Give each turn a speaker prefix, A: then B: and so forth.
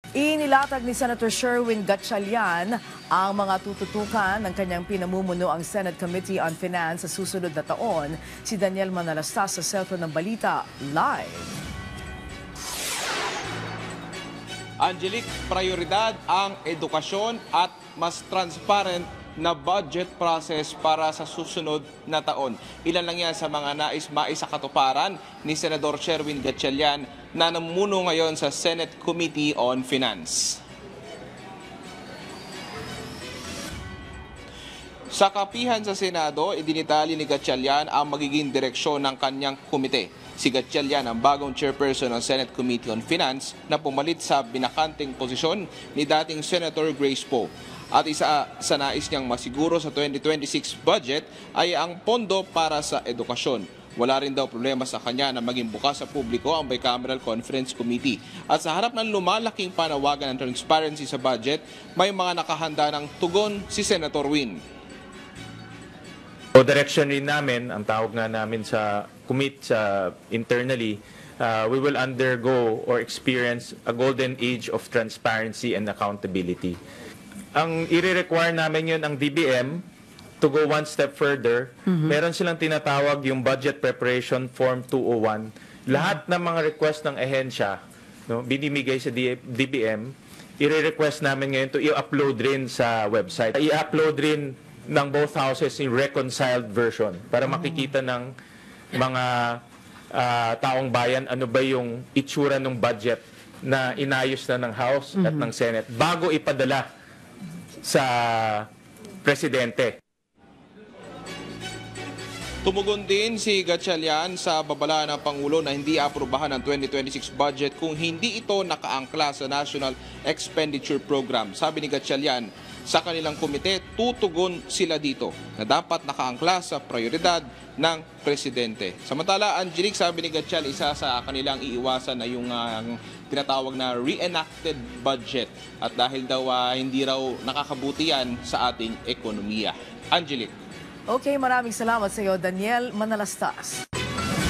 A: Inilatag ni Senator Sherwin Gatchalian ang mga tututukan ng kanyang pinamumuno ang Senate Committee on Finance sa susunod na taon. Si Daniel Manalastas sa Sentro ng Balita, live.
B: Angelique, prioridad ang edukasyon at mas transparent na budget process para sa susunod na taon. Ilan lang yan sa mga nais maisakatuparan ni Senador Sherwin Gatchalian na namumuno ngayon sa Senate Committee on Finance. Sa kapihan sa Senado, idinitali ni Gatchalian ang magiging direksyon ng kanyang komite. Si Gatchalian ang bagong chairperson ng Senate Committee on Finance na pumalit sa binakanting posisyon ni dating Senator Grace Poe. At isa sa nais niyang masiguro sa 2026 budget ay ang pondo para sa edukasyon. Wala rin daw problema sa kanya na maging bukas sa publiko ang Bicameral Conference Committee. At sa harap ng lumalaking panawagan ng transparency sa budget, may mga nakahanda ng tugon si Senator Win.
C: O direction rin namin, ang tawag nga namin sa commit sa internally, we will undergo or experience a golden age of transparency and accountability. Ang i-require namin yun ang DBM to go one step further. Meron silang tinatawag yung Budget Preparation Form 201. Lahat ng mga request ng ehensya, no, binimigay sa DBM, i-request namin ngayon to i-upload rin sa website. I-upload rin ng both houses in reconciled version para makikita ng mga taong bayan ano ba yung itsura ng budget na inayos na ng House at ng Senate bago ipadala sa Presidente.
B: Tumugon din si Gatchalian sa babala ng Pangulo na hindi aprubahan ang 2026 budget kung hindi ito nakaangkla sa National Expenditure Program. Sabi ni Gatchalian, sa kanilang komite, tutugon sila dito na dapat nakaangkla sa prioridad ng Presidente. Samantala, Angelique, sabi ni Gatchalian, isa sa kanilang iiwasan na yung tinatawag na reenacted budget. At dahil daw hindi raw nakakabuti yan sa ating ekonomiya. Angelique.
A: Okay, maraming salamat sa iyo, Daniel Manalastas.